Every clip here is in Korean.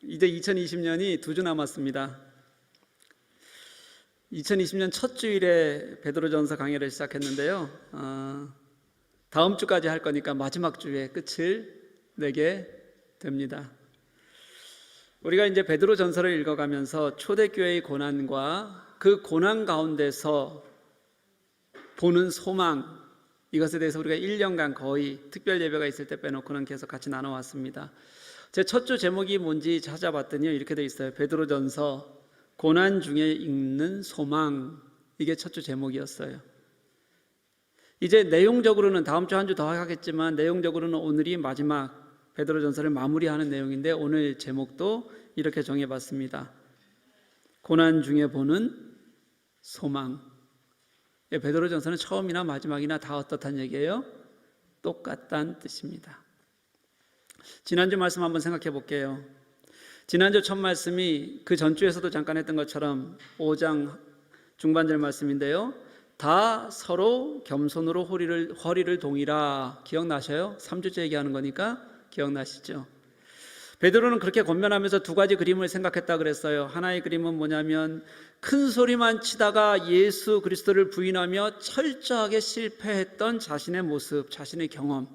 이제 2020년이 2주 남았습니다. 2020년 첫 주일에 베드로전서 강의를 시작했는데요. 다음 주까지 할 거니까 마지막 주에 끝을 내게 됩니다. 우리가 이제 베드로전서를 읽어가면서 초대교회의 고난과 그 고난 가운데서 보는 소망, 이것에 대해서 우리가 1년간 거의 특별 예배가 있을 때 빼놓고는 계속 같이 나눠왔습니다. 제 첫 주 제목이 뭔지 찾아봤더니 이렇게 돼 있어요. 베드로전서 고난 중에 읽는 소망, 이게 첫 주 제목이었어요. 이제 내용적으로는 다음 주 한 주 더 하겠지만 내용적으로는 오늘이 마지막 베드로전서를 마무리하는 내용인데 오늘 제목도 이렇게 정해봤습니다. 고난 중에 보는 소망. 베드로전서는 처음이나 마지막이나 다 어떻단 얘기예요? 똑같다는 뜻입니다. 지난주 말씀 한번 생각해 볼게요. 지난주 첫 말씀이 그 전주에서도 잠깐 했던 것처럼 5장 중반절 말씀인데요. 다 서로 겸손으로 허리를 동이라. 기억나셔요? 3주째 얘기하는 거니까 기억나시죠? 베드로는 그렇게 권면하면서 두 가지 그림을 생각했다 그랬어요. 하나의 그림은 뭐냐면 큰 소리만 치다가 예수 그리스도를 부인하며 철저하게 실패했던 자신의 모습, 자신의 경험,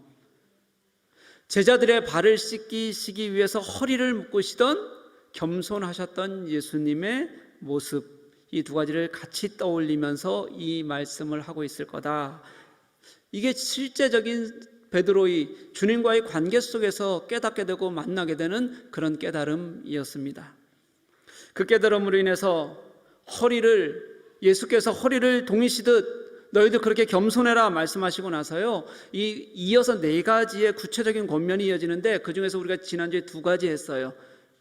제자들의 발을 씻기시기 위해서 허리를 묶으시던 겸손하셨던 예수님의 모습, 이 두 가지를 같이 떠올리면서 이 말씀을 하고 있을 거다. 이게 실제적인 베드로의 주님과의 관계 속에서 깨닫게 되고 만나게 되는 그런 깨달음이었습니다. 그 깨달음으로 인해서 예수께서 허리를 동이시듯 너희도 그렇게 겸손해라 말씀하시고 나서요, 이어서 네 가지의 구체적인 권면이 이어지는데 그 중에서 우리가 지난주에 두 가지 했어요.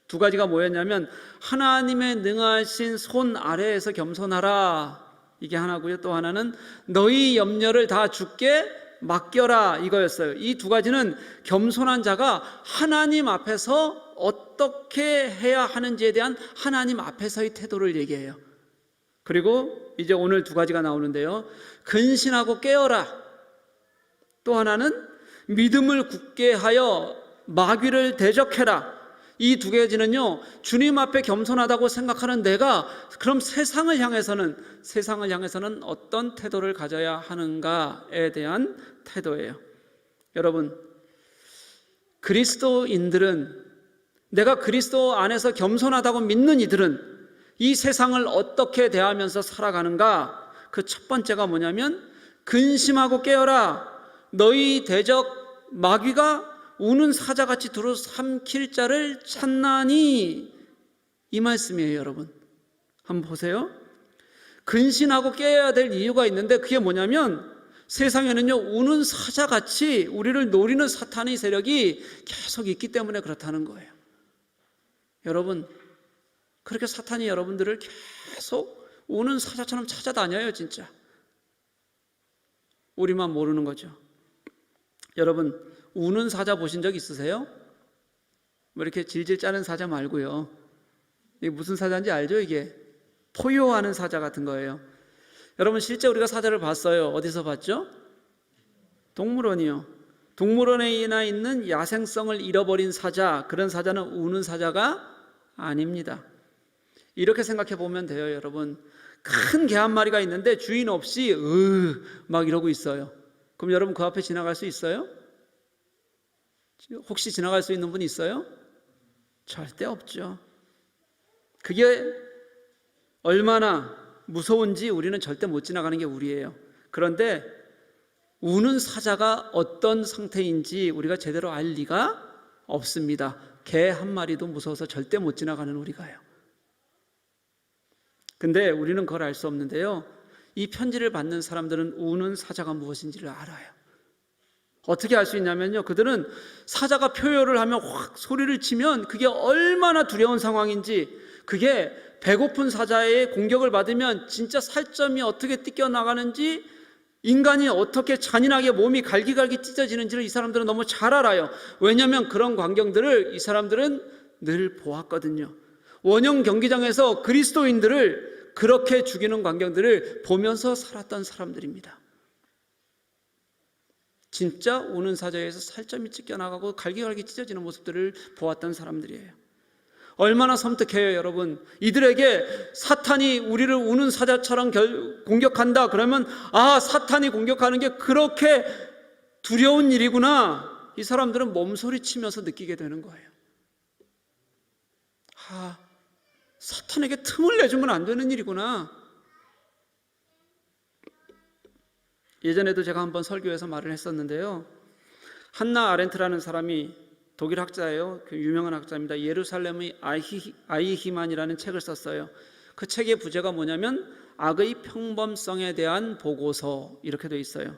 두 가지가 뭐였냐면 하나님의 능하신 손 아래에서 겸손하라, 이게 하나고요. 또 하나는 너희 염려를 다 주께 맡겨라, 이거였어요. 이 두 가지는 겸손한 자가 하나님 앞에서 어떻게 해야 하는지에 대한 하나님 앞에서의 태도를 얘기해요. 그리고 이제 오늘 두 가지가 나오는데요. 근신하고 깨어라. 또 하나는 믿음을 굳게 하여 마귀를 대적해라. 이 두 가지는요, 주님 앞에 겸손하다고 생각하는 내가 그럼 세상을 향해서는 어떤 태도를 가져야 하는가에 대한 태도예요. 여러분, 그리스도인들은, 내가 그리스도 안에서 겸손하다고 믿는 이들은 이 세상을 어떻게 대하면서 살아가는가? 그 첫 번째가 뭐냐면 근심하고 깨어라. 너희 대적 마귀가 우는 사자같이 두루 삼킬 자를 찾나니, 이 말씀이에요. 여러분 한번 보세요. 근신하고 깨어야 될 이유가 있는데 그게 뭐냐면 세상에는요, 우는 사자같이 우리를 노리는 사탄의 세력이 계속 있기 때문에 그렇다는 거예요. 여러분, 그렇게 사탄이 여러분들을 계속 우는 사자처럼 찾아다녀요. 진짜 우리만 모르는 거죠. 여러분, 우는 사자 보신 적 있으세요? 뭐 이렇게 질질 짜는 사자 말고요. 이게 무슨 사자인지 알죠? 이게 포효하는 사자 같은 거예요. 여러분, 실제 우리가 사자를 봤어요. 어디서 봤죠? 동물원이요. 동물원에 있는 야생성을 잃어버린 사자, 그런 사자는 우는 사자가 아닙니다. 이렇게 생각해 보면 돼요. 여러분, 큰 개 한 마리가 있는데 주인 없이 막 이러고 있어요. 그럼 여러분 그 앞에 지나갈 수 있어요? 혹시 지나갈 수 있는 분 있어요? 절대 없죠. 그게 얼마나 무서운지 우리는 절대 못 지나가는 게 우리예요. 그런데 우는 사자가 어떤 상태인지 우리가 제대로 알 리가 없습니다. 개 한 마리도 무서워서 절대 못 지나가는 우리가요. 근데 우리는 그걸 알 수 없는데요, 이 편지를 받는 사람들은 우는 사자가 무엇인지를 알아요. 어떻게 알 수 있냐면요, 그들은 사자가 표효를 하면 확 소리를 치면 그게 얼마나 두려운 상황인지, 그게 배고픈 사자의 공격을 받으면 진짜 살점이 어떻게 뜯겨나가는지, 인간이 어떻게 잔인하게 몸이 갈기갈기 찢어지는지를 이 사람들은 너무 잘 알아요. 왜냐하면 그런 광경들을 이 사람들은 늘 보았거든요. 원형 경기장에서 그리스도인들을 그렇게 죽이는 광경들을 보면서 살았던 사람들입니다. 진짜 우는 사자에서 살점이 찢겨나가고 갈기갈기 찢어지는 모습들을 보았던 사람들이에요. 얼마나 섬뜩해요, 여러분. 이들에게 사탄이 우리를 우는 사자처럼 공격한다 그러면, 아, 사탄이 공격하는 게 그렇게 두려운 일이구나, 이 사람들은 몸소리치면서 느끼게 되는 거예요. 아, 사탄에게 틈을 내주면 안 되는 일이구나. 예전에도 제가 한번 설교에서 말을 했었는데요, 한나 아렌트라는 사람이 독일 학자예요. 그 유명한 학자입니다. 예루살렘의 아이히만이라는 책을 썼어요. 그 책의 부제가 뭐냐면 악의 평범성에 대한 보고서, 이렇게 돼 있어요.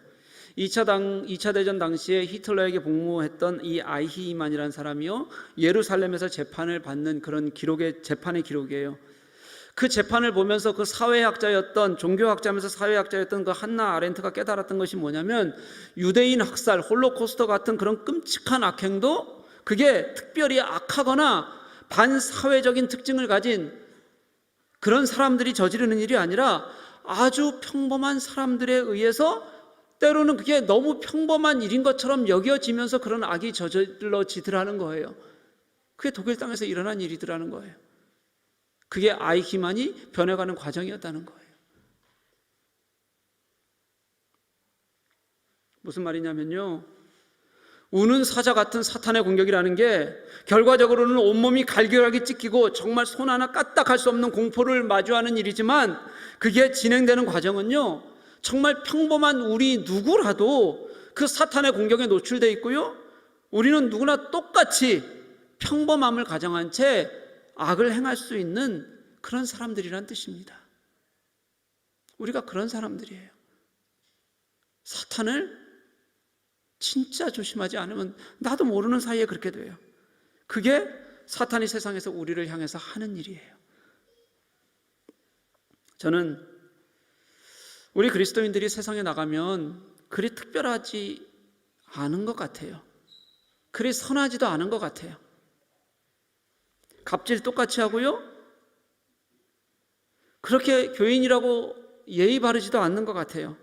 2차 대전 당시에 히틀러에게 복무했던 이 아이히만이라는 사람이요, 예루살렘에서 재판을 받는 그런 재판의 기록이에요. 그 재판을 보면서 그 사회학자였던, 종교학자면서 사회학자였던 그 한나 아렌트가 깨달았던 것이 뭐냐면, 유대인 학살, 홀로코스터 같은 그런 끔찍한 악행도 그게 특별히 악하거나 반사회적인 특징을 가진 그런 사람들이 저지르는 일이 아니라 아주 평범한 사람들에 의해서, 때로는 그게 너무 평범한 일인 것처럼 여겨지면서 그런 악이 저질러지더라는 거예요. 그게 독일 땅에서 일어난 일이더라는 거예요. 그게 아이히만이 변해가는 과정이었다는 거예요. 무슨 말이냐면요, 우는 사자 같은 사탄의 공격이라는 게 결과적으로는 온몸이 갈기갈기 찢기고 정말 손 하나 까딱할 수 없는 공포를 마주하는 일이지만, 그게 진행되는 과정은요, 정말 평범한 우리 누구라도 그 사탄의 공격에 노출되어 있고요, 우리는 누구나 똑같이 평범함을 가정한 채 악을 행할 수 있는 그런 사람들이란 뜻입니다. 우리가 그런 사람들이에요. 사탄을 진짜 조심하지 않으면 나도 모르는 사이에 그렇게 돼요. 그게 사탄이 세상에서 우리를 향해서 하는 일이에요. 저는 우리 그리스도인들이 세상에 나가면 그리 특별하지 않은 것 같아요. 그리 선하지도 않은 것 같아요. 갑질 똑같이 하고요, 그렇게 교인이라고 예의 바르지도 않는 것 같아요.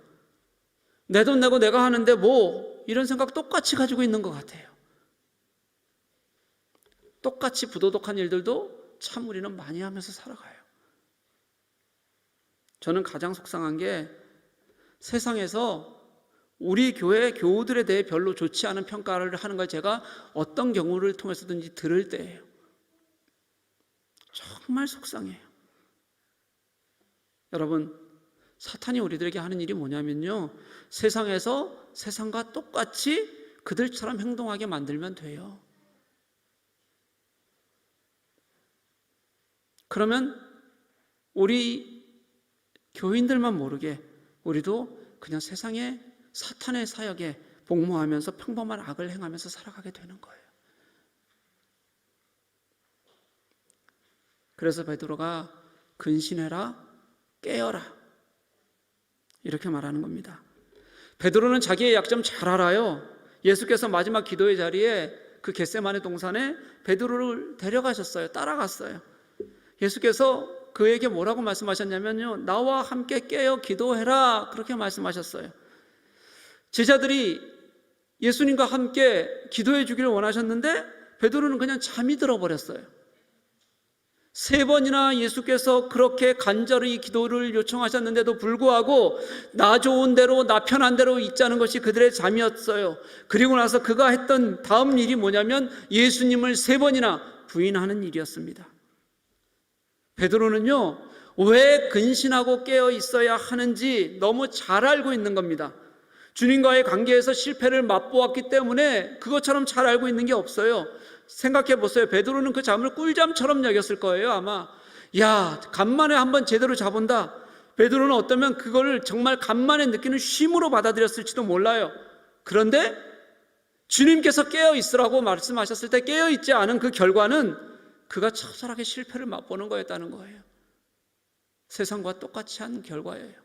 내 돈 내고 내가 하는데 뭐, 이런 생각 똑같이 가지고 있는 것 같아요. 똑같이 부도덕한 일들도 참 우리는 많이 하면서 살아가요. 저는 가장 속상한 게, 세상에서 우리 교회 교우들에 대해 별로 좋지 않은 평가를 하는 걸 제가 어떤 경우를 통해서든지 들을 때예요. 정말 속상해요. 여러분, 사탄이 우리들에게 하는 일이 뭐냐면요, 세상에서 세상과 똑같이 그들처럼 행동하게 만들면 돼요. 그러면 우리 교인들만 모르게 우리도 그냥 세상에 사탄의 사역에 복무하면서 평범한 악을 행하면서 살아가게 되는 거예요. 그래서 베드로가 근신해라, 깨어라, 이렇게 말하는 겁니다. 베드로는 자기의 약점 잘 알아요. 예수께서 마지막 기도의 자리에 그 겟세마네 동산에 베드로를 데려가셨어요. 따라갔어요. 예수께서 그에게 뭐라고 말씀하셨냐면요, 나와 함께 깨어 기도해라, 그렇게 말씀하셨어요. 제자들이 예수님과 함께 기도해 주기를 원하셨는데 베드로는 그냥 잠이 들어버렸어요. 3번이나 예수께서 그렇게 간절히 기도를 요청하셨는데도 불구하고 나 좋은 대로, 나 편한 대로 있자는 것이 그들의 잠이었어요. 그리고 나서 그가 했던 다음 일이 뭐냐면 예수님을 3번이나 부인하는 일이었습니다. 베드로는요, 왜 근신하고 깨어 있어야 하는지 너무 잘 알고 있는 겁니다. 주님과의 관계에서 실패를 맛보았기 때문에 그것처럼 잘 알고 있는 게 없어요. 생각해 보세요. 베드로는 그 잠을 꿀잠처럼 여겼을 거예요, 아마. 야, 간만에 한번 제대로 자본다. 베드로는 어쩌면 그걸 정말 간만에 느끼는 쉼으로 받아들였을지도 몰라요. 그런데 주님께서 깨어 있으라고 말씀하셨을 때 깨어 있지 않은 그 결과는 그가 처절하게 실패를 맛보는 거였다는 거예요. 세상과 똑같이 한 결과예요.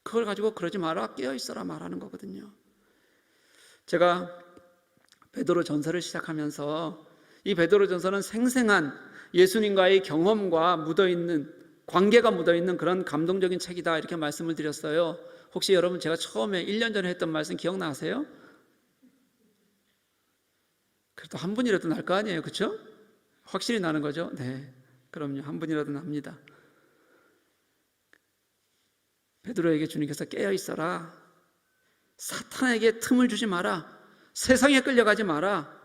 그걸 가지고 그러지 마라, 깨어 있어라 말하는 거거든요. 제가 베드로 전서를 시작하면서 이 베드로 전서는 생생한 예수님과의 경험과 묻어있는, 관계가 묻어있는 그런 감동적인 책이다, 이렇게 말씀을 드렸어요. 혹시 여러분 제가 처음에 1년 전에 했던 말씀 기억나세요? 그래도 한 분이라도 날 거 아니에요, 그렇죠? 확실히 나는 거죠? 네, 그럼요. 한 분이라도 납니다. 베드로에게 주님께서 깨어 있어라. 사탄에게 틈을 주지 마라. 세상에 끌려가지 마라.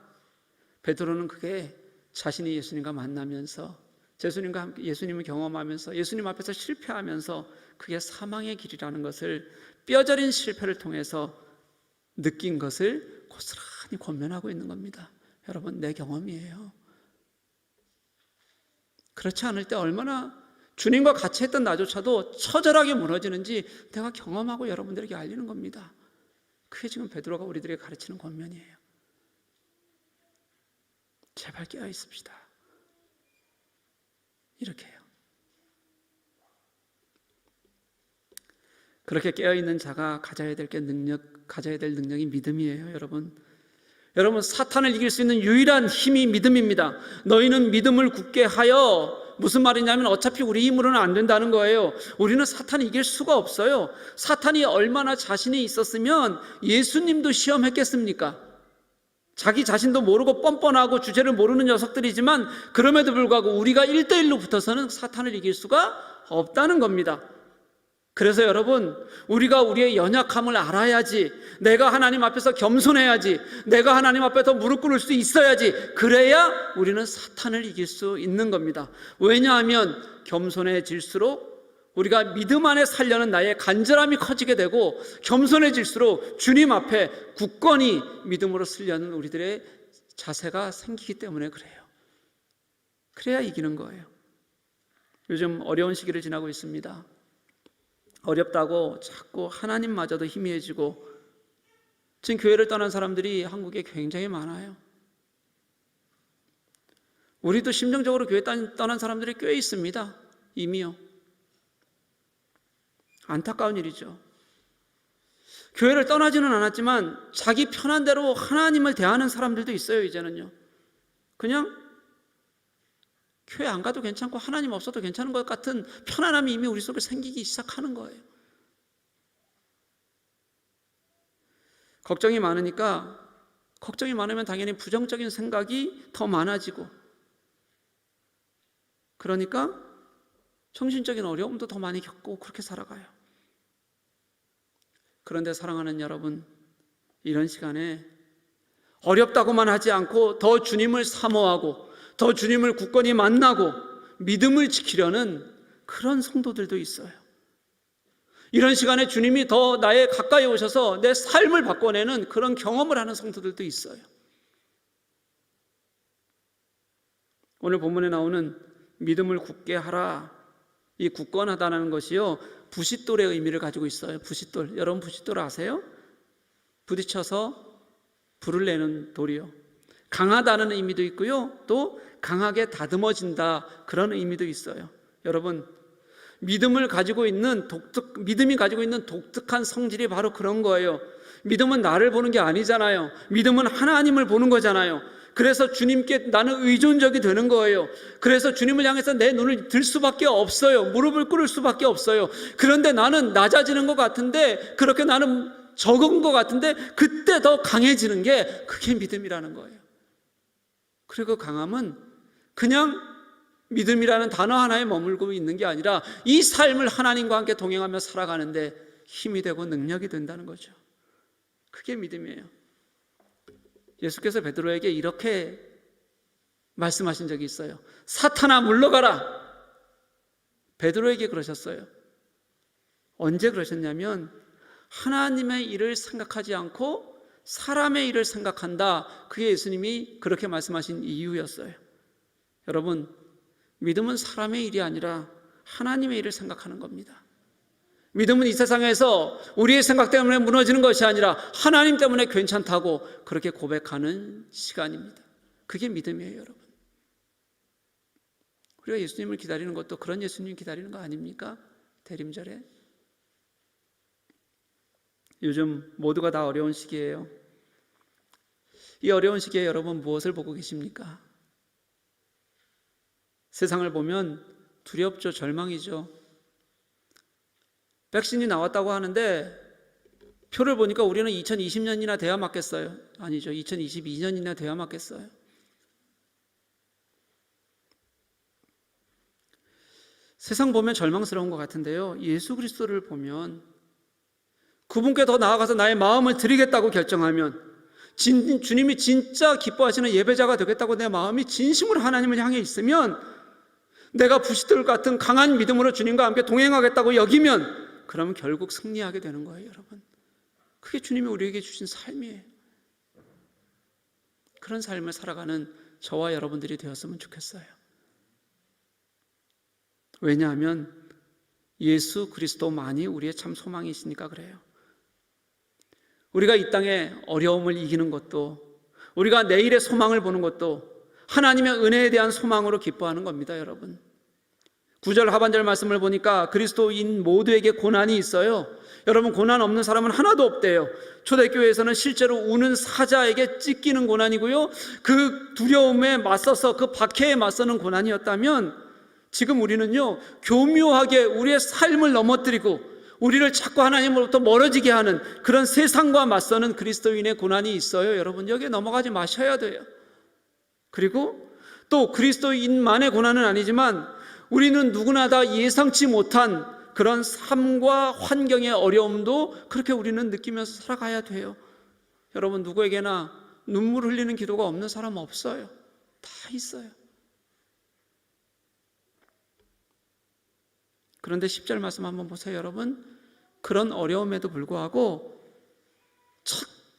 베드로는 그게 자신이 예수님과 만나면서 예수님과 함께 예수님을 경험하면서 예수님 앞에서 실패하면서 그게 사망의 길이라는 것을 뼈저린 실패를 통해서 느낀 것을 고스란히 권면하고 있는 겁니다. 여러분, 내 경험이에요. 그렇지 않을 때 얼마나 주님과 같이 했던 나조차도 처절하게 무너지는지 내가 경험하고 여러분들에게 알리는 겁니다. 그게 지금 베드로가 우리들에게 가르치는 권면이에요. 제발 깨어 있읍시다. 이렇게 해요. 그렇게 깨어있는 자가 가져야 될 능력이 믿음이에요. 여러분, 사탄을 이길 수 있는 유일한 힘이 믿음입니다. 너희는 믿음을 굳게 하여, 무슨 말이냐면 어차피 우리 힘으로는 안 된다는 거예요. 우리는 사탄을 이길 수가 없어요. 사탄이 얼마나 자신이 있었으면 예수님도 시험했겠습니까? 자기 자신도 모르고 뻔뻔하고 주제를 모르는 녀석들이지만 그럼에도 불구하고 우리가 1대1로 붙어서는 사탄을 이길 수가 없다는 겁니다. 그래서 여러분, 우리가 우리의 연약함을 알아야지, 내가 하나님 앞에서 겸손해야지, 내가 하나님 앞에 더 무릎 꿇을 수 있어야지, 그래야 우리는 사탄을 이길 수 있는 겁니다. 왜냐하면 겸손해질수록 우리가 믿음 안에 살려는 나의 간절함이 커지게 되고, 겸손해질수록 주님 앞에 굳건히 믿음으로 쓰려는 우리들의 자세가 생기기 때문에 그래요. 그래야 이기는 거예요. 요즘 어려운 시기를 지나고 있습니다. 어렵다고 자꾸 하나님마저도 희미해지고, 지금 교회를 떠난 사람들이 한국에 굉장히 많아요. 우리도 심정적으로 교회 떠난 사람들이 꽤 있습니다. 이미요. 안타까운 일이죠. 교회를 떠나지는 않았지만 자기 편한 대로 하나님을 대하는 사람들도 있어요. 이제는요, 그냥 교회 안 가도 괜찮고 하나님 없어도 괜찮은 것 같은 편안함이 이미 우리 속에 생기기 시작하는 거예요. 걱정이 많으면 당연히 부정적인 생각이 더 많아지고, 그러니까 정신적인 어려움도 더 많이 겪고 그렇게 살아가요. 그런데 사랑하는 여러분, 이런 시간에 어렵다고만 하지 않고 더 주님을 사모하고 더 주님을 굳건히 만나고 믿음을 지키려는 그런 성도들도 있어요. 이런 시간에 주님이 더 나에 가까이 오셔서 내 삶을 바꿔내는 그런 경험을 하는 성도들도 있어요. 오늘 본문에 나오는 믿음을 굳게 하라, 이 굳건하다는 것이요, 부싯돌의 의미를 가지고 있어요. 부싯돌, 여러분 부싯돌 아세요? 부딪혀서 불을 내는 돌이요. 강하다는 의미도 있고요, 또 강하게 다듬어진다, 그런 의미도 있어요. 여러분, 믿음이 가지고 있는 독특한 성질이 바로 그런 거예요. 믿음은 나를 보는 게 아니잖아요. 믿음은 하나님을 보는 거잖아요. 그래서 주님께 나는 의존적이 되는 거예요. 그래서 주님을 향해서 내 눈을 들 수밖에 없어요. 무릎을 꿇을 수밖에 없어요. 그런데 나는 낮아지는 것 같은데, 그렇게 나는 적은 것 같은데, 그때 더 강해지는 게 그게 믿음이라는 거예요. 그리고 그 강함은 그냥 믿음이라는 단어 하나에 머물고 있는 게 아니라 이 삶을 하나님과 함께 동행하며 살아가는데 힘이 되고 능력이 된다는 거죠. 그게 믿음이에요. 예수께서 베드로에게 이렇게 말씀하신 적이 있어요. 사탄아 물러가라. 베드로에게 그러셨어요. 언제 그러셨냐면, 하나님의 일을 생각하지 않고 사람의 일을 생각한다. 그게 예수님이 그렇게 말씀하신 이유였어요. 여러분, 믿음은 사람의 일이 아니라 하나님의 일을 생각하는 겁니다. 믿음은 이 세상에서 우리의 생각 때문에 무너지는 것이 아니라 하나님 때문에 괜찮다고 그렇게 고백하는 시간입니다. 그게 믿음이에요, 여러분. 우리가 예수님을 기다리는 것도 그런 예수님 기다리는 거 아닙니까? 대림절에. 요즘 모두가 다 어려운 시기예요. 이 어려운 시기에 여러분 무엇을 보고 계십니까? 세상을 보면 두렵죠. 절망이죠. 백신이 나왔다고 하는데 표를 보니까 우리는 2020년이나 돼야 맞겠어요. 아니죠. 2022년이나 돼야 맞겠어요. 세상 보면 절망스러운 것 같은데요, 예수 그리스도를 보면 그분께 더 나아가서 나의 마음을 드리겠다고 결정하면, 주님이 진짜 기뻐하시는 예배자가 되겠다고 내 마음이 진심으로 하나님을 향해 있으면, 내가 부시들 같은 강한 믿음으로 주님과 함께 동행하겠다고 여기면, 그러면 결국 승리하게 되는 거예요, 여러분. 그게 주님이 우리에게 주신 삶이에요. 그런 삶을 살아가는 저와 여러분들이 되었으면 좋겠어요. 왜냐하면 예수 그리스도만이 우리의 참 소망이시니까 그래요. 우리가 이 땅에 어려움을 이기는 것도, 우리가 내일의 소망을 보는 것도 하나님의 은혜에 대한 소망으로 기뻐하는 겁니다, 여러분. 9절 하반절 말씀을 보니까 그리스도인 모두에게 고난이 있어요. 여러분, 고난 없는 사람은 하나도 없대요. 초대교회에서는 실제로 우는 사자에게 찢기는 고난이고요, 그 두려움에 맞서서 그 박해에 맞서는 고난이었다면, 지금 우리는요, 교묘하게 우리의 삶을 넘어뜨리고 우리를 자꾸 하나님으로부터 멀어지게 하는 그런 세상과 맞서는 그리스도인의 고난이 있어요. 여러분, 여기에 넘어가지 마셔야 돼요. 그리고 또 그리스도인만의 고난은 아니지만 우리는 누구나 다 예상치 못한 그런 삶과 환경의 어려움도 그렇게 우리는 느끼면서 살아가야 돼요. 여러분, 누구에게나 눈물 흘리는 기도가 없는 사람 없어요. 다 있어요. 그런데 10절 말씀 한번 보세요, 여러분. 그런 어려움에도 불구하고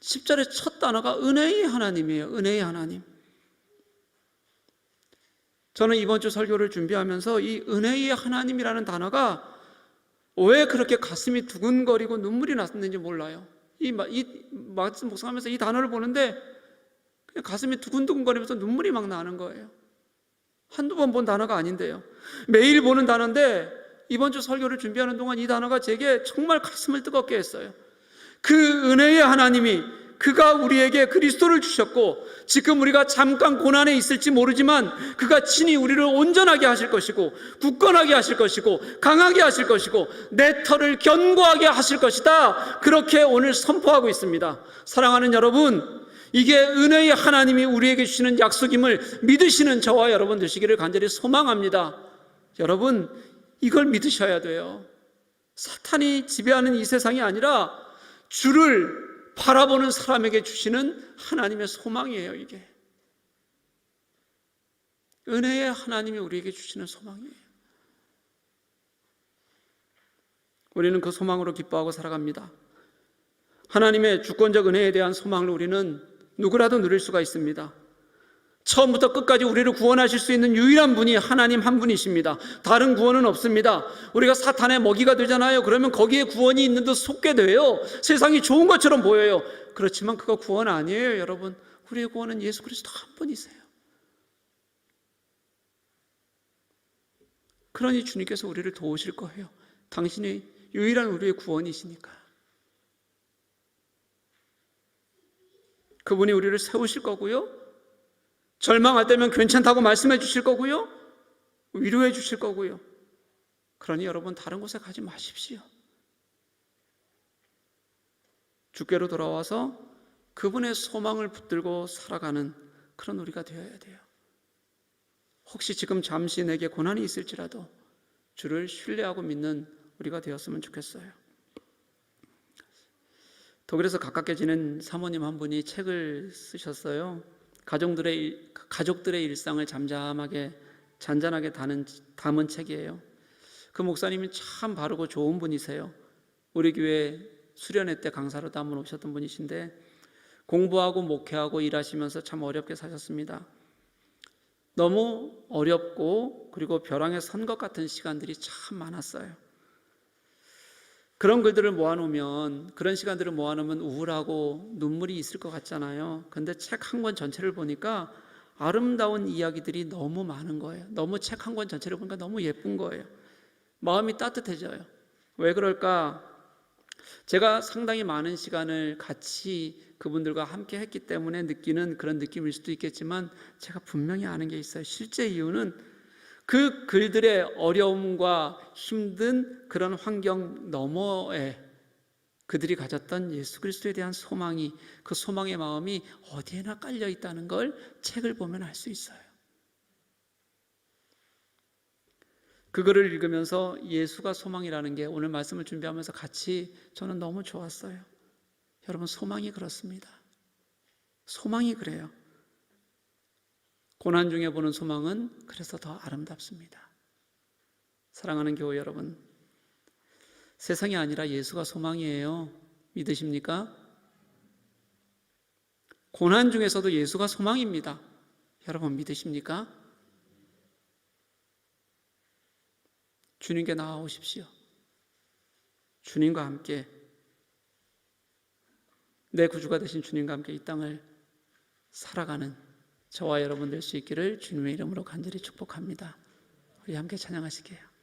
10절의 첫 단어가 은혜의 하나님이에요. 은혜의 하나님. 저는 이번 주 설교를 준비하면서 이 은혜의 하나님이라는 단어가 왜 그렇게 가슴이 두근거리고 눈물이 났는지 몰라요. 이 말씀 묵상하면서 이 단어를 보는데 그냥 가슴이 두근두근거리면서 눈물이 막 나는 거예요. 한두 번 본 단어가 아닌데요. 매일 보는 단어인데 이번 주 설교를 준비하는 동안 이 단어가 제게 정말 가슴을 뜨겁게 했어요. 그 은혜의 하나님이, 그가 우리에게 그리스도를 주셨고, 지금 우리가 잠깐 고난에 있을지 모르지만 그가 친히 우리를 온전하게 하실 것이고, 굳건하게 하실 것이고, 강하게 하실 것이고, 내 터를 견고하게 하실 것이다, 그렇게 오늘 선포하고 있습니다. 사랑하는 여러분, 이게 은혜의 하나님이 우리에게 주시는 약속임을 믿으시는 저와 여러분 되시기를 간절히 소망합니다. 여러분, 이걸 믿으셔야 돼요. 사탄이 지배하는 이 세상이 아니라 주를 바라보는 사람에게 주시는 하나님의 소망이에요. 이게 은혜의 하나님이 우리에게 주시는 소망이에요. 우리는 그 소망으로 기뻐하고 살아갑니다. 하나님의 주권적 은혜에 대한 소망을 우리는 누구라도 누릴 수가 있습니다. 처음부터 끝까지 우리를 구원하실 수 있는 유일한 분이 하나님 한 분이십니다. 다른 구원은 없습니다. 우리가 사탄의 먹이가 되잖아요. 그러면 거기에 구원이 있는 듯 속게 돼요. 세상이 좋은 것처럼 보여요. 그렇지만 그거 구원 아니에요, 여러분. 우리의 구원은 예수 그리스도 한 분이세요. 그러니 주님께서 우리를 도우실 거예요. 당신이 유일한 우리의 구원이시니까. 그분이 우리를 세우실 거고요, 절망할 때면 괜찮다고 말씀해 주실 거고요, 위로해 주실 거고요. 그러니 여러분, 다른 곳에 가지 마십시오. 주께로 돌아와서 그분의 소망을 붙들고 살아가는 그런 우리가 되어야 돼요. 혹시 지금 잠시 내게 고난이 있을지라도 주를 신뢰하고 믿는 우리가 되었으면 좋겠어요. 독일에서 가깝게 지낸 사모님 한 분이 책을 쓰셨어요. 가족들의 일상을 잔잔하게 담은 책이에요. 그 목사님이 참 바르고 좋은 분이세요. 우리 교회 수련회 때 강사로도 한번 오셨던 분이신데, 공부하고 목회하고 일하시면서 참 어렵게 사셨습니다. 너무 어렵고 그리고 벼랑에 선 것 같은 시간들이 참 많았어요. 그런 글들을 모아놓으면, 그런 시간들을 모아놓으면 우울하고 눈물이 있을 것 같잖아요. 근데 책 한 권 전체를 보니까 아름다운 이야기들이 너무 많은 거예요. 너무 책 한 권 전체를 보니까 너무 예쁜 거예요. 마음이 따뜻해져요. 왜 그럴까? 제가 상당히 많은 시간을 같이 그분들과 함께 했기 때문에 느끼는 그런 느낌일 수도 있겠지만, 제가 분명히 아는 게 있어요. 실제 이유는 그 글들의 어려움과 힘든 그런 환경 너머에 그들이 가졌던 예수 그리스도에 대한 소망이, 그 소망의 마음이 어디에나 깔려 있다는 걸 책을 보면 알 수 있어요. 그거를 읽으면서 예수가 소망이라는 게 오늘 말씀을 준비하면서 같이 저는 너무 좋았어요. 여러분, 소망이 그렇습니다. 소망이 그래요. 고난 중에 보는 소망은 그래서 더 아름답습니다. 사랑하는 교회 여러분, 세상이 아니라 예수가 소망이에요. 믿으십니까? 고난 중에서도 예수가 소망입니다. 여러분 믿으십니까? 주님께 나아오십시오. 주님과 함께, 내 구주가 되신 주님과 함께 이 땅을 살아가는 저와 여러분 될 수 있기를 주님의 이름으로 간절히 축복합니다. 우리 함께 찬양하시게요.